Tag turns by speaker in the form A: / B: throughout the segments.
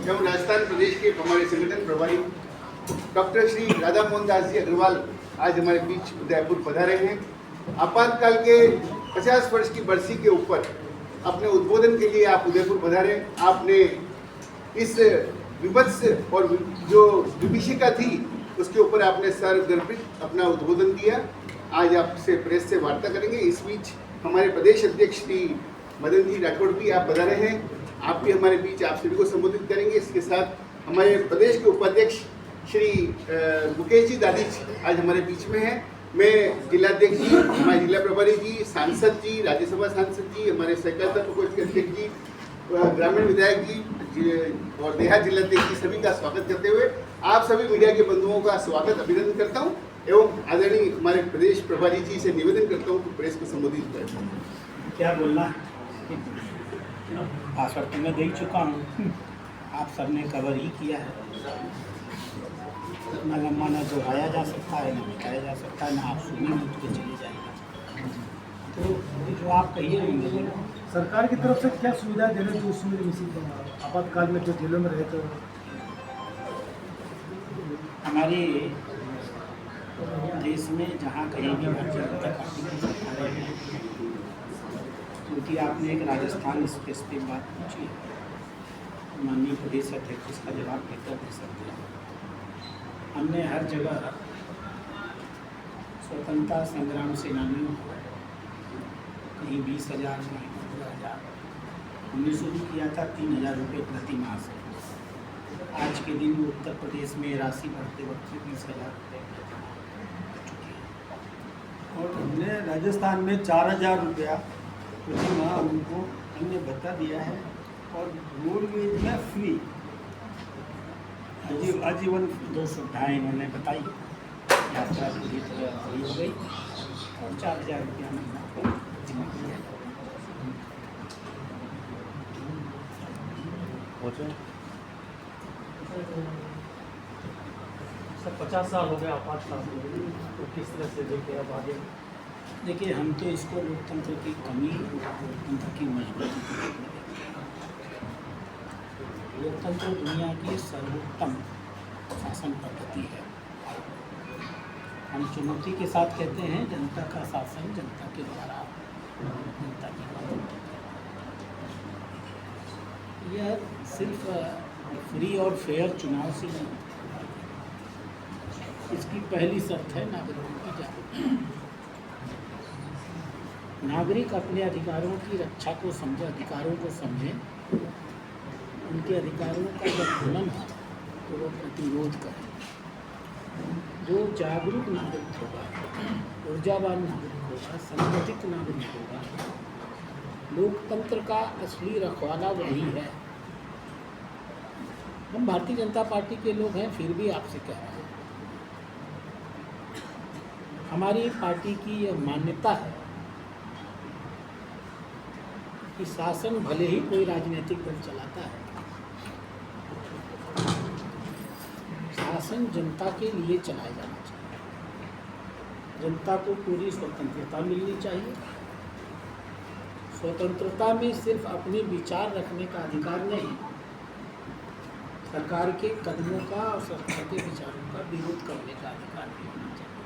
A: एवं राजस्थान प्रदेश के हमारे संगठन प्रभारी डॉक्टर श्री राधा मोहन दास जी अग्रवाल आज हमारे बीच उदयपुर पधारे हैं। आपातकाल के 50 वर्ष की बरसी के ऊपर अपने उद्बोधन के लिए आप उदयपुर पधारे। आपने इस विभत्स और जो विभीषिका थी उसके ऊपर आपने सर्वगर्भित अपना उद्बोधन दिया। आज आपसे प्रेस से वार्ता करेंगे। इस बीच हमारे प्रदेश अध्यक्ष श्री मदन जी राठौड़ भी आप बता रहे हैं, आप भी हमारे बीच आप सभी को संबोधित करेंगे। इसके साथ हमारे प्रदेश के उपाध्यक्ष श्री मुकेश जी दादीज आज हमारे बीच में हैं। मैं जिलाध्यक्ष जी, हमारे जिला प्रभारी जी, सांसद जी, राज्यसभा सांसद जी, हमारे सहकारिता प्रकोष्ठ के अध्यक्ष जी, ग्रामीण विधायक जी और देहात जिलाध्यक्ष जी सभी का स्वागत करते हुए आप सभी मीडिया के बंधुओं का स्वागत अभिनंदन करता हूँ एवं आदरणीय हमारे प्रदेश प्रभारी जी से निवेदन करता हूँ कि प्रेस को संबोधित करें।
B: क्या बोलना है? भाषण तो मैं दे चुका हूँ, आप सबने कवर ही किया है। ना लम्बा ना दोहराया जा सकता है, ना बताया जा सकता है, ना आप सुनिए उठ के चले जाएंगे। तो जो आप कहिए बोलो।
C: सरकार की तरफ से क्या सुविधा देने जो उसमें मिसिंग आपातकाल में जो जेलों में रहे तो
B: हमारे देश में जहाँ कहीं भी भारतीय जनता पार्टी की सरकार है, क्योंकि आपने एक राजस्थान स्पेसिफिक बात पूछी है, माननीय प्रदेश अध्यक्ष इसका जवाब बेहतर दे सकते हैं। हमने हर जगह स्वतंत्रता संग्राम सेनानियों को कहीं 20,000 कहीं 15,000 हमने शुरू किया था 3,000 रुपये प्रति माह से। आज के दिन उत्तर प्रदेश में राशि बढ़ते बढ़ते 20,000 रुपये
C: और हमने राजस्थान में 4,000 रुपया प्रति माह उनको हमने बता दिया है और रोडवेज में फ्री आजीवन
B: 2 सुविधाएँ इन्होंने बताई। यात्रा पूरी तरह फ्री हो गई और 4,000 रुपया महीना को जमा किया।
C: सर 50 साल हो गया आपातकाल तो किस तरह से देखे अब आगे?
B: देखिए, हम तो इसको लोकतंत्र की कमी, लोकतंत्र की मजबूती को देखने देते हैं। लोकतंत्र दुनिया की सर्वोत्तम शासन पद्धति है। हम चुनौती के साथ कहते हैं जनता का शासन जनता के द्वारा, जनता की बात। यह सिर्फ फ्री और फेयर चुनाव से नहीं, इसकी पहली शर्त है नागरिकों की जागरूकता। नागरिक अपने अधिकारों की रक्षा को समझे, अधिकारों को समझे, उनके अधिकारों का जब उल्लंघन हो तो वो प्रतिरोध करें। जो जागरूक नागरिक होगा, ऊर्जावान नागरिक होगा, संगठित नागरिक होगा, लोकतंत्र का असली रखवाला वही है। हम भारतीय जनता पार्टी के लोग हैं, फिर भी आपसे कह रहे हैं, हमारी पार्टी की यह मान्यता है कि शासन भले ही कोई राजनीतिक दल चलाता है, शासन जनता के लिए चलाया जाना चाहिए। जनता को पूरी स्वतंत्रता मिलनी चाहिए। स्वतंत्रता में सिर्फ अपने विचार रखने का अधिकार नहीं, सरकार के कदमों का और सरकार के विचारों का विरोध करने का अधिकार भी होना चाहिए।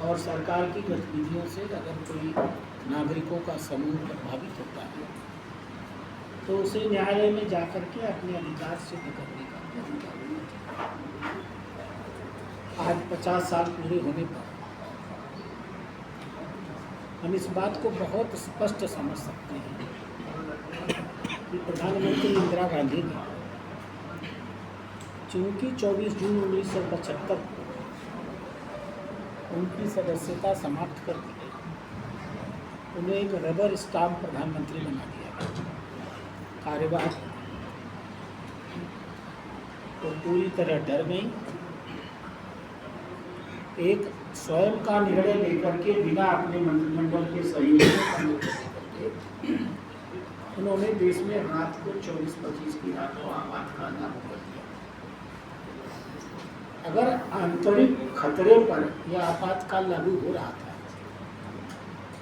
B: और सरकार की गतिविधियों से अगर कोई नागरिकों का समूह प्रभावित होता है तो उसे न्यायालय में जाकर के अपने अधिकार सिद्ध करने का अधिकार होना चाहिए। आज 50 साल पूरे होने पर हम इस बात को बहुत स्पष्ट समझ सकते हैं कि प्रधानमंत्री इंदिरा गांधी ने चूँकि 24 जून 1975 को उनकी सदस्यता समाप्त कर दी गई, उन्हें एक रबर स्टाम्प प्रधानमंत्री बना दिया गया। कार्यवाही तो पूरी तरह डर गई। एक स्वयं का निर्णय लेकर के बिना अपने मंत्रिमंडल के सहयोग से उन्होंने देश में रात को 24-25 की रात को आपातकाल लागू कर दिया। अगर आंतरिक खतरे पर यह आपातकाल लागू हो रहा था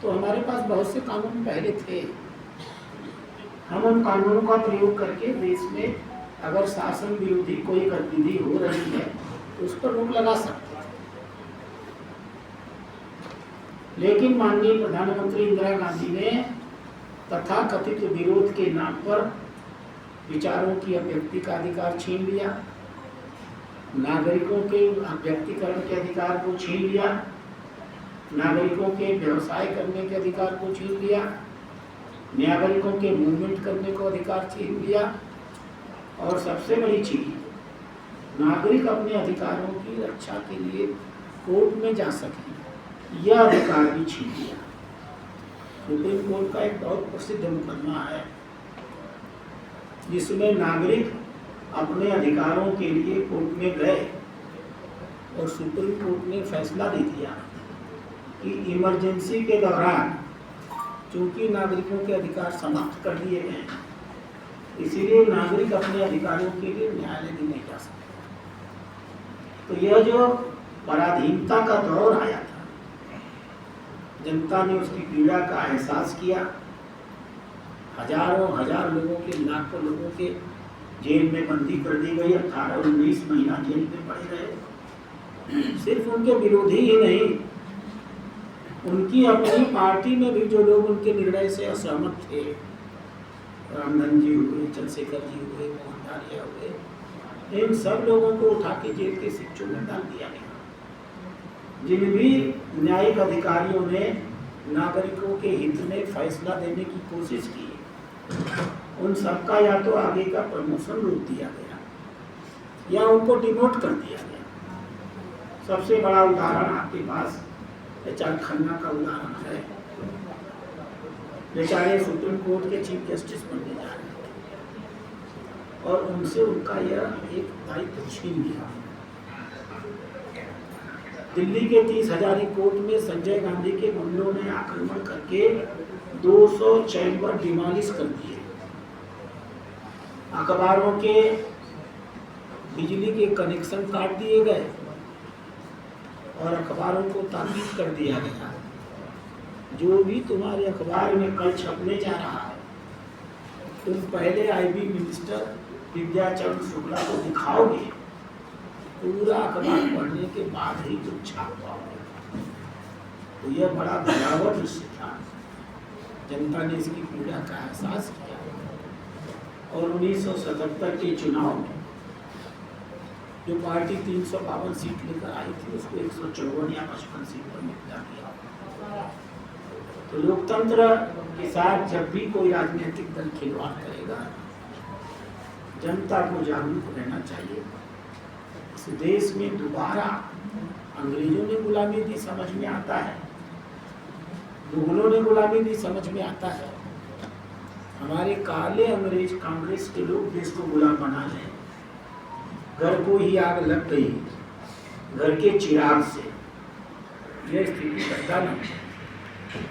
B: तो हमारे पास बहुत से कानून पहले थे। हम उन कानूनों का प्रयोग करके देश में अगर शासन विरोधी कोई गतिविधि हो रही है तो उस पर रोक लगा सकते हैं। लेकिन माननीय प्रधानमंत्री इंदिरा गांधी ने तथाकथित विरोध के नाम पर विचारों की अभिव्यक्ति का अधिकार छीन लिया, नागरिकों के व्यक्तिकरण के अधिकार को छीन लिया, नागरिकों के व्यवसाय करने के अधिकार को छीन लिया, नागरिकों के मूवमेंट करने को अधिकार छीन लिया, और सबसे बड़ी चीज, नागरिक अपने अधिकारों की रक्षा के लिए कोर्ट में जा सके, यह अधिकार भी छीन लिया। सुप्रीम कोर्ट का एक बहुत प्रसिद्ध मुकदमा है जिसमें नागरिक अपने अधिकारों के लिए कोर्ट में गए और सुप्रीम कोर्ट ने फैसला दे दिया कि इमरजेंसी के दौरान चूंकि नागरिकों के अधिकार समाप्त कर दिए गए हैं, इसीलिए नागरिक अपने अधिकारों के लिए न्यायालय में नहीं जा सकते। तो यह जो पराधीनता का दौर आया था, जनता ने उसकी पीड़ा का एहसास किया, हजारों हजार लोगों के, लाखों लोगों के जेल में बंदी कर दी गई, 18-19 महीना जेल में पड़े रहे। सिर्फ उनके विरोधी ही नहीं, उनकी अपनी पार्टी में भी जो लोग उनके निर्णय से असहमत थे, रामधन जी हुए, चंद्रशेखर जी हुए, मोहन धारिया हुए, इन सब लोगों को उठा के जेल के शिक्षों में डाल दिया गया। जिन भी न्यायिक अधिकारियों ने नागरिकों के हित में फैसला देने की कोशिश की, उन सबका या तो आगे का प्रमोशन रोक दिया गया या उनको डिमोट कर दिया गया। सबसे बड़ा उदाहरण आपके पास एच.आर. खन्ना का उदाहरण है। बेचारे सुप्रीम कोर्ट के चीफ जस्टिस बनने जा रहे थे और उनसे उनका यह एक दायित्व छीन लिया। दिल्ली के 30 हजारी कोर्ट में संजय गांधी के गुंडों ने आक्रमण करके 200 चैम्बर डिमोलिश कर दिए। अखबारों के बिजली के कनेक्शन काट दिए गए और अखबारों को ताकीद कर दिया गया, जो भी तुम्हारे अखबार में कल छपने जा रहा है, तुम पहले आईबी मिनिस्टर विद्याचरण शुक्ला को दिखाओगे, पूरा अखबार पढ़ने के बाद ही तुम छाप पाओगे। तो यह बड़ा भयावह दृश्य था। जनता ने इसकी पीड़ा का एहसास किया और 1977 के चुनाव में जो पार्टी 352 सीट लेकर आई थी, उसको 154 या 55 सीट पर निपटा दिया। तो लोकतंत्र के साथ जब भी कोई राजनीतिक दल खिलवाड़ करेगा, जनता को जागरूक रहना चाहिए। इस देश में दोबारा अंग्रेजों ने गुलामी दी समझ में आता है, मुगलों ने गुलामी दी समझ में आता है, हमारे काले अंग्रेज कांग्रेस के लोग देश को गुलाम बना रहे हैं। घर को ही आग लग गई घर के चिराग से, यह स्थिति पैदा नहीं।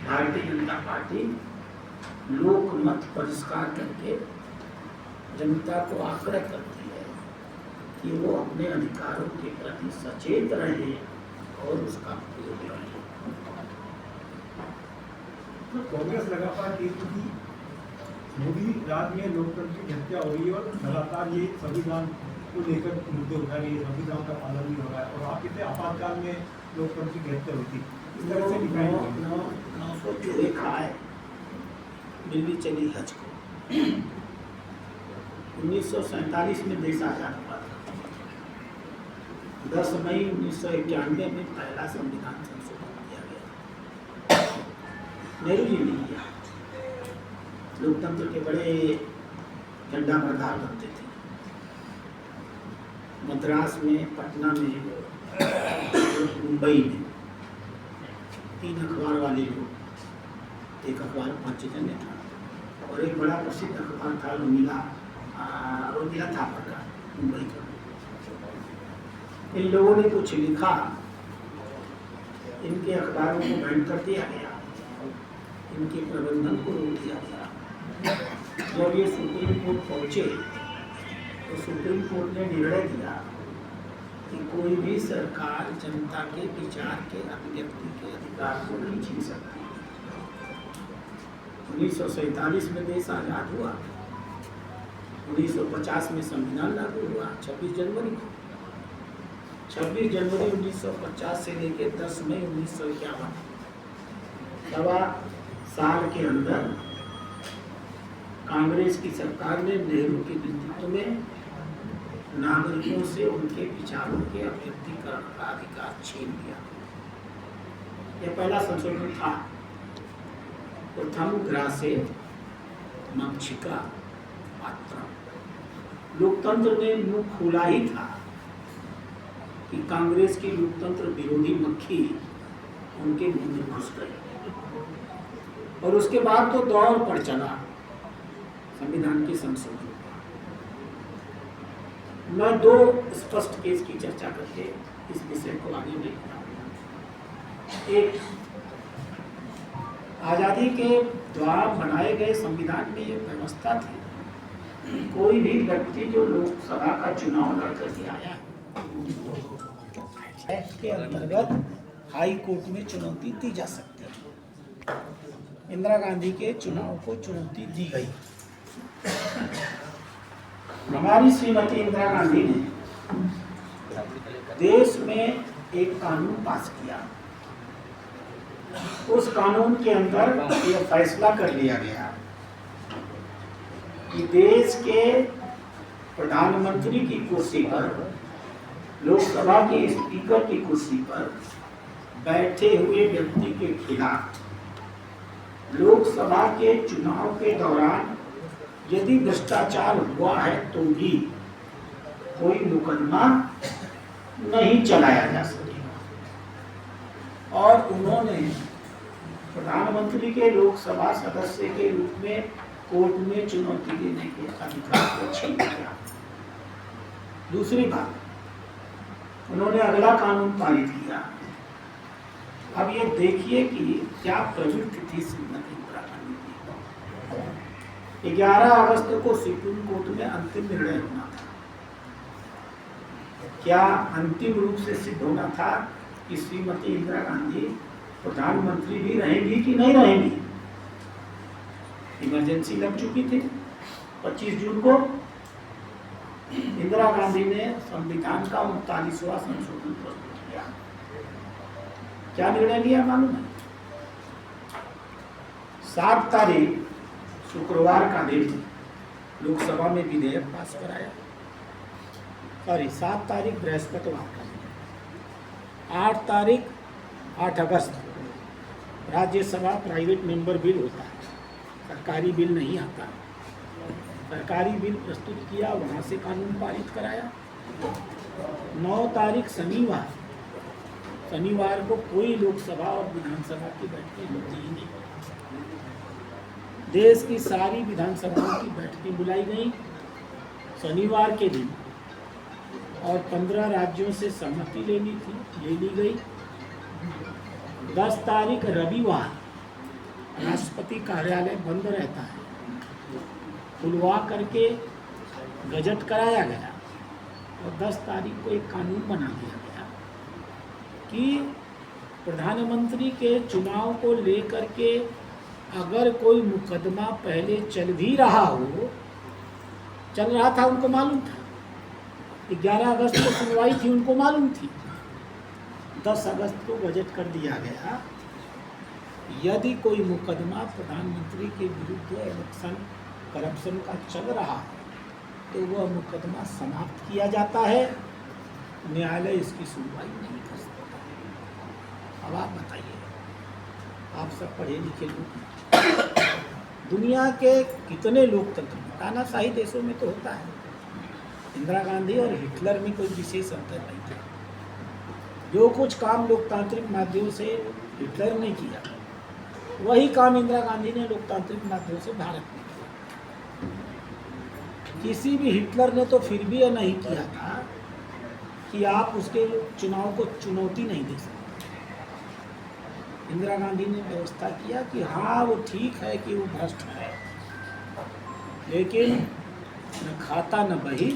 B: भारतीय जनता पार्टी लोकमत परिष्कार करके जनता को आग्रह करती है कि वो अपने अधिकारों के प्रति सचेत रहे और उसका प्रयोग करें।
D: तो कांग्रेस लगातार कहती थी मोदी राज में लोकतंत्र की हत्या हो रही है और लगातार ये संविधान को लेकर मुद्दे उठा रही है, संविधान का पालन नहीं हो रहा है, और आप कहते आपातकाल में लोकतंत्र की हत्या हुई थी। इस तरह से डिफाइन
B: 900 लिखा है, दिल्ली चली हज को। 1947 में देश आजाद हुआ था। 10 मई 1991 में पहला संविधान संशोधन किया गया। नेहरू जी ने किया। लोकतंत्र के बड़े झंडा बरदार बनते थे। मद्रास में, पटना में, मुंबई में 3 अखबार वाले लोग, एक अखबार पंचजन्य था और एक बड़ा प्रसिद्ध अखबार था रोमिला थापर का, मुंबई का। इन लोगों ने कुछ लिखा, इनके अखबारों को बैन कर दिया गया, इनके प्रबंधन को रोक दिया गया। जब ये सुप्रीम कोर्ट पहुंचे तो सुप्रीम कोर्ट ने निर्णय दिया कि कोई भी सरकार जनता के विचार के अभिव्यक्ति के अधिकार को नहीं छीन सकती। 1947 में देश आज़ाद हुआ, 1950 में संविधान लागू हुआ 26 जनवरी को। 26 जनवरी 1950 से लेकर 10 मई 1951, सवा साल के अंदर कांग्रेस की सरकार ने नेहरू के नेतृत्व में नागरिकों से उनके विचारों के अभिव्यक्तिकरण का अधिकार छीन लिया। यह पहला संशोधन था। प्रथम ग्रासे मक्षिका पात्र। लोकतंत्र ने मुंह खोला ही था कि कांग्रेस की लोकतंत्र विरोधी मक्खी उनके मुंह में घुस गई, और उसके बाद तो दौर पर चला संविधान के संशोधन। मैं 2 स्पष्ट केस की चर्चा करके इस विषय को आगे बढ़ाऊंगा। एक, आजादी के द्वारा बनाए गए संविधान में एक व्यवस्था थी, कोई भी व्यक्ति जो लोकसभा का चुनाव लड़कर के आया एक्ट के अंतर्गत हाई कोर्ट में चुनौती दी जा सकती है। इंदिरा गांधी के चुनाव को चुनौती दी गई। हमारी श्रीमती इंदिरा गांधी ने देश में एक कानून पास किया। उस कानून के अंदर यह फैसला कर लिया गया कि देश के प्रधानमंत्री की कुर्सी पर, लोकसभा के स्पीकर की कुर्सी पर बैठे हुए व्यक्ति के खिलाफ लोकसभा के चुनाव के दौरान यदि भ्रष्टाचार हुआ है तो भी कोई मुकदमा नहीं चलाया जा सकेगा। और उन्होंने प्रधानमंत्री के लोकसभा सदस्य के रूप में कोर्ट में चुनौती देने के अधिकार को छीन लिया। दूसरी बात, उन्होंने अगला कानून पारित किया। अब ये देखिए कि क्या प्रवृत्ति थी श्रीमती इंदिरा गांधी की। 11 अगस्त को सुप्रीम कोर्ट में अंतिम निर्णय होना था। क्या अंतिम रूप से सिद्ध होना था कि श्रीमती इंदिरा गांधी प्रधानमंत्री भी रहेंगी कि नहीं रहेंगी। इमरजेंसी लग चुकी थी। 25 जून को इंदिरा गांधी ने संविधान का 39वां संशोधन प्रस्तुत किया। क्या निर्णय लिया मालूम है? 7 तारीख शुक्रवार का दिन लोकसभा में विधेयक पास कराया। 7 तारीख बृहस्पतिवार का दिन। 8 अगस्त राज्यसभा प्राइवेट मेंबर बिल होता है, सरकारी बिल नहीं आता। सरकारी बिल प्रस्तुत किया, वहाँ से कानून पारित कराया। 9 तारीख शनिवार को कोई लोकसभा और विधानसभा की बैठकें होती ही नहीं। देश की सारी विधानसभाओं की बैठकें बुलाई गई शनिवार के दिन, और 15 राज्यों से सहमति ले ली गई। 10 तारीख रविवार राष्ट्रपति कार्यालय बंद रहता है, खुलवा करके गजट कराया गया, और 10 तारीख को एक कानून बना दिया गया कि प्रधानमंत्री के चुनाव को लेकर के अगर कोई मुकदमा पहले चल भी रहा हो, चल रहा था, उनको मालूम था। 11 अगस्त को सुनवाई थी, उनको मालूम थी। 10 अगस्त को बजट कर दिया गया। यदि कोई मुकदमा प्रधानमंत्री के विरुद्ध इलेक्शन करप्शन का चल रहा है तो वह मुकदमा समाप्त किया जाता है, न्यायालय इसकी सुनवाई नहीं कर सकता। अब आप बताइए, आप सब पढ़े लिखे लोग, दुनिया के कितने लोकतंत्र में, तानाशाही देशों में तो होता है। इंदिरा गांधी और हिटलर में कोई विशेष अंतर नहीं था। जो कुछ काम लोकतांत्रिक माध्यम से हिटलर ने किया, वही काम इंदिरा गांधी ने लोकतांत्रिक माध्यम से भारत में किया। किसी भी हिटलर ने तो फिर भी यह नहीं किया था कि आप उसके चुनाव को चुनौती नहीं दे सकते। इंदिरा गांधी ने व्यवस्था किया कि हाँ, वो ठीक है कि वो भ्रष्ट है, लेकिन न खाता न बही,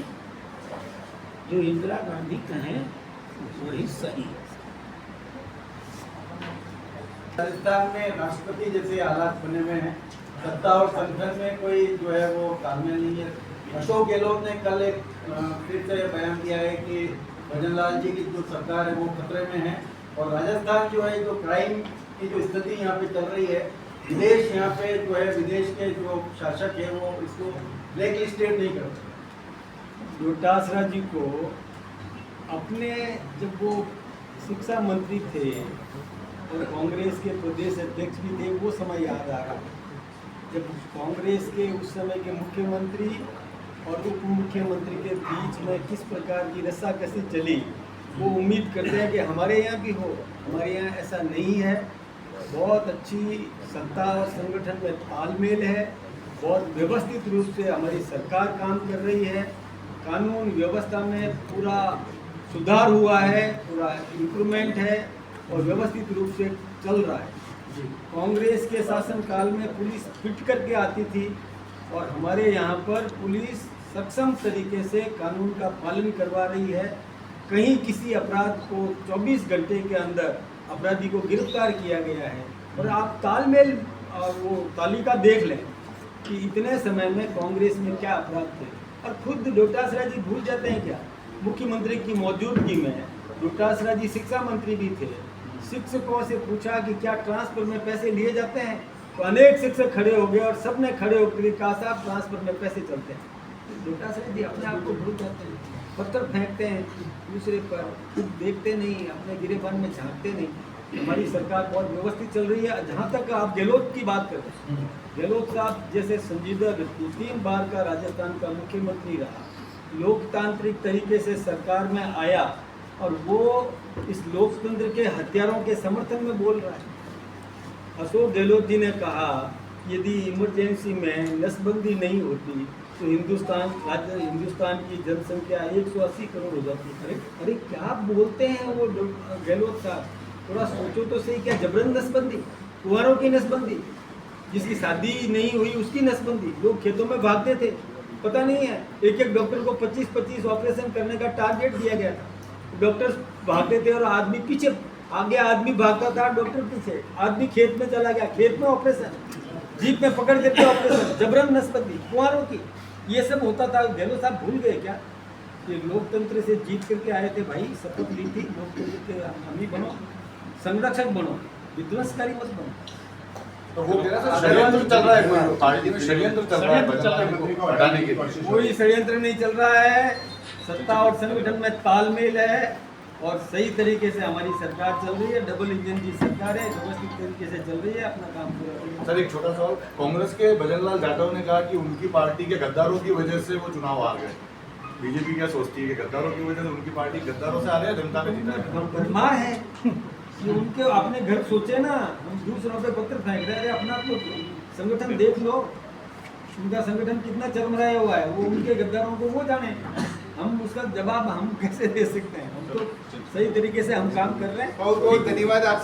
B: जो इंदिरा गांधी कहें वही सही है।
C: राजस्थान में राष्ट्रपति जैसे हालात बने हुए हैं,
E: सत्ता और संगठन में कोई जो है वो तालमेल नहीं है। अशोक गहलोत ने कल एक फिर से बयान दिया है कि भजनलाल जी की जो सरकार है वो खतरे में है, और राजस्थान जो है जो क्राइम की जो स्थिति यहाँ पे चल रही है, विदेश यहाँ पे जो है विदेश के जो शासक है वो इसको ब्लैक लिस्टेड नहीं करते।
C: डोटासरा जी को अपने जब वो शिक्षा मंत्री थे और कांग्रेस के प्रदेश अध्यक्ष भी थे, वो समय याद आ रहा जब कांग्रेस के उस समय के मुख्यमंत्री और उप मुख्यमंत्री के बीच में किस प्रकार की रस्साकसी चली। वो उम्मीद करते हैं कि हमारे यहाँ भी हो, हमारे यहाँ ऐसा नहीं है। बहुत अच्छी सत्ता और संगठन में तालमेल है, बहुत व्यवस्थित रूप से हमारी सरकार काम कर रही है, कानून व्यवस्था में पूरा सुधार हुआ है, पूरा इम्प्रूवमेंट है और व्यवस्थित रूप से चल रहा है। कांग्रेस के शासनकाल में पुलिस पिट करके आती थी और हमारे यहाँ पर पुलिस सक्षम तरीके से कानून का पालन करवा रही है। कहीं किसी अपराध को 24 घंटे के अंदर अपराधी को गिरफ्तार किया गया है। और आप तालमेल और वो तालिका देख लें कि इतने समय में कांग्रेस में क्या अपराध थे। और खुद डोटासरा जी भूल जाते हैं क्या, मुख्यमंत्री की मौजूदगी में डोटासरा जी शिक्षा मंत्री भी थे। शिक्षकों से पूछा कि क्या ट्रांसफर में पैसे लिए जाते हैं, तो अनेक शिक्षक खड़े हो गए और सबने खड़े होकर कहा साहब ट्रांसफर में पैसे चलते हैं। डोटासरा जी अपने आप को भूल जाते हैं, पत्थर फेंकते हैं दूसरे पर, खुद देखते नहीं, अपने गिरेबान में झांकते नहीं। हमारी सरकार बहुत व्यवस्थित चल रही है। जहाँ तक आप गहलोत की बात करते हैं, गहलोत साहब जैसे संजीदा व्यक्ति 3 बार का राजस्थान का मुख्यमंत्री रहा, लोकतांत्रिक तरीके से सरकार में आया और वो इस लोकतंत्र के हथियारों के समर्थन में बोल रहा है। अशोक गहलोत जी ने कहा यदि इमरजेंसी में नसबंदी नहीं होती तो हिंदुस्तान की जनसंख्या 180 करोड़ हो जाती। अरे क्या बोलते हैं वो गहलोत साहब, थोड़ा सोचो तो सही। क्या जबरन नसबंदी, कुंवारों की नसबंदी, जिसकी शादी नहीं हुई उसकी नसबंदी। लोग खेतों में भागते थे, पता नहीं है एक डॉक्टर को 25-25 ऑपरेशन करने का टारगेट दिया गया था। डॉक्टर भागते थे और आदमी पीछे, आगे आदमी भागता था, डॉक्टर पीछे, आदमी खेत में चला गया, खेत में ऑपरेशन, जीप में पकड़ देते ऑपरेशन, जबरन नसबंदी, कुंवारों की, ये सब होता था। गहलोत साहब भूल गए क्या कि लोकतंत्र से जीत करके आए थे भाई, शपथ ली थी लोकतंत्र के हामी बनो, संरक्षक बनो, विध्वंसकारी मत बनो।
F: तो वो षड्यंत्र चल रहा है, पार्टी में षड्यंत्र चल रहा है हटाने के लिए।
C: कोई षड्यंत्र नहीं चल रहा है, सत्ता और संगठन में तालमेल है और सही तरीके से हमारी सरकार चल रही है। डबल इंजन की सरकार है, व्यवस्थित तरीके से चल रही है, अपना काम पूरा कर रही है।
F: सर एक छोटा सवाल, कांग्रेस के भजनलाल जाटव ने कहा कि उनकी पार्टी के गद्दारों की वजह से वो चुनाव आ गए। बीजेपी क्या सोचती है कि गद्दारों की वजह से उनकी पार्टी गद्दारों से आ रही है, जनता ने जीता है?
C: बदमाश है ये, उनके अपने घर सोचे ना, हम दूसरों पे पत्थर फेंक रहे हैं। अपना तो संगठन देख लो, उनका संगठन कितना चरमराया हुआ है, वो उनके गद्दारों को वो जाने। हम उसका जवाब हम कैसे दे सकते हैं? हम तो सही तरीके से हम काम कर रहे हैं।
A: बहुत बहुत धन्यवाद आप